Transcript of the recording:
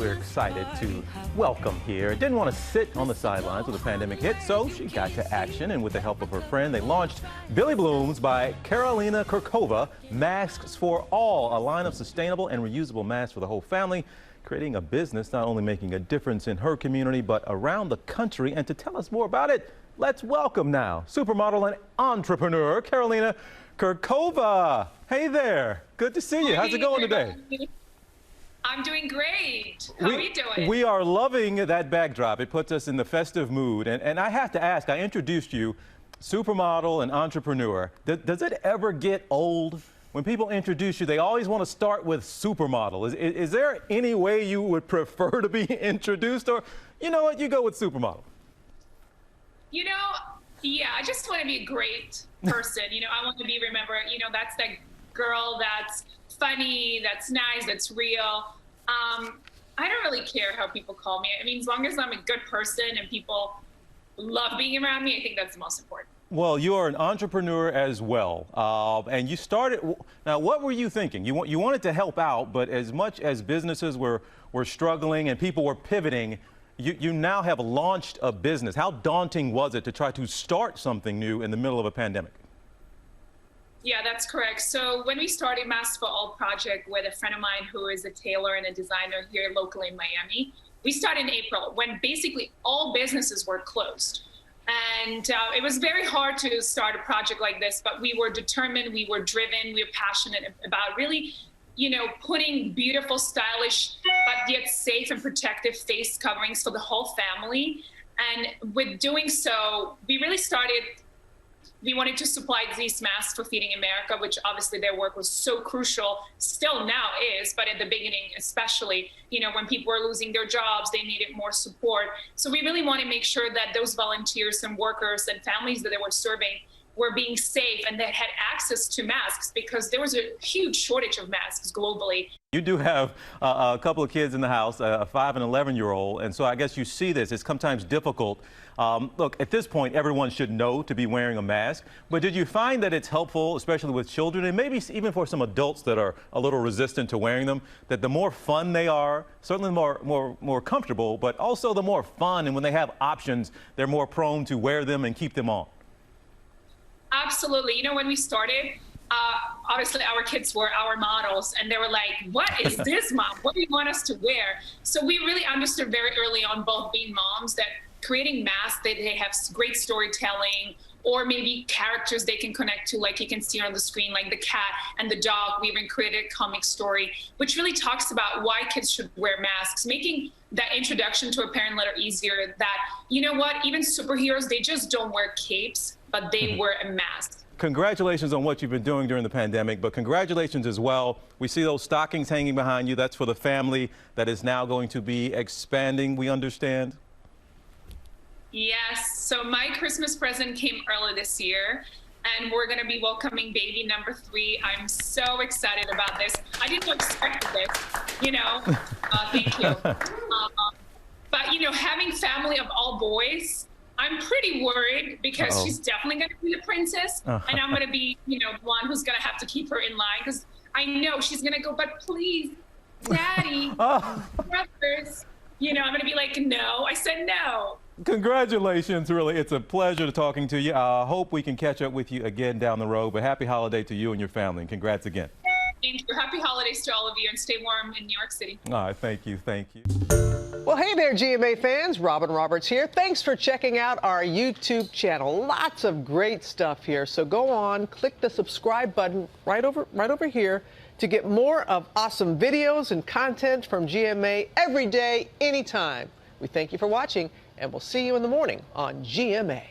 we're excited to welcome here. Didn't want to sit on the sidelines when the pandemic hit, so she got to action, and with the help of her friend, they launched Billy Blooms by Karolina Kurkova, Masks for All, a line of sustainable and reusable masks for the whole family, creating a business not only making a difference in her community, but around the country. And to tell us more about it, let's welcome now supermodel and entrepreneur Karolina Kurkova. Hey there. Good to see you. How's it going today? I'm doing great. How are you doing? We are loving that backdrop. It puts us in the festive mood. And I have to ask, I introduced you, supermodel and entrepreneur. Does it ever get old? When people introduce you, they always want to start with supermodel. Is there any way you would prefer to be introduced? Or, you know what, you go with supermodel? You know, yeah, I just want to be a great person. You know, I want to be remembered. You know, that's that girl that's funny, that's nice, that's real. I don't really care how people call me. I mean, as long as I'm a good person and people love being around me, I think that's the most important. Well, you are an entrepreneur as well, and you started. Now, what were you thinking? You wanted to help out, but as much as businesses were struggling and people were pivoting, you now have launched a business. How daunting was it to try to start something new in the middle of a pandemic? Yeah, that's correct. So when we started Masks for All project with a friend of mine who is a tailor and a designer here locally in Miami, we started in April when basically all businesses were closed. And it was very hard to start a project like this, but we were determined, we were driven, we were passionate about really, you know, putting beautiful, stylish, but yet safe and protective face coverings for the whole family. And with doing so, we wanted to supply these masks for Feeding America, which obviously their work was so crucial, still now is, but at the beginning especially, you know, when people were losing their jobs, they needed more support. So we really want to make sure that those volunteers and workers and families that they were serving were being safe and that had access to masks, because there was a huge shortage of masks globally. You do have a couple of kids in the house, a 5 and 11-year-old, and so I guess you see this. It's sometimes difficult. Look, at this point, everyone should know to be wearing a mask, but did you find that it's helpful, especially with children, and maybe even for some adults that are a little resistant to wearing them, that the more fun they are, certainly more comfortable, but also the more fun, and when they have options, they're more prone to wear them and keep them on? Absolutely. You know, when we started, obviously our kids were our models, and they were like, what is this, Mom? What do you want us to wear? So we really understood very early on, both being moms, that creating masks that they have great storytelling, or maybe characters they can connect to, like you can see on the screen, like the cat and the dog. We even created a comic story, which really talks about why kids should wear masks, making that introduction to a parent letter easier, that, you know what, even superheroes, they just don't wear capes, but they wear a mask. Congratulations on what you've been doing during the pandemic, but congratulations as well. We see those stockings hanging behind you. That's for the family that is now going to be expanding, we understand. Yes, so my Christmas present came early this year, and we're going to be welcoming baby number 3. I'm so excited about this. I didn't expect this, you know. Thank you. But, you know, having family of all boys, I'm pretty worried, because she's definitely going to be the princess, and I'm going to be, you know, the one who's going to have to keep her in line, because I know she's going to go, but please, Daddy, brothers, you know, I'm going to be like, no. I said no. Congratulations, really. It's a pleasure talking to you. I hope we can catch up with you again down the road, but happy holiday to you and your family, and congrats again. Thank you. Happy holidays to all of you, and stay warm in New York City. All right, thank you. Thank you. Well, hey there, GMA fans. Robin Roberts here. Thanks for checking out our YouTube channel. Lots of great stuff here. So go on, click the subscribe button right over here to get more of awesome videos and content from GMA every day, anytime. We thank you for watching, and we'll see you in the morning on GMA.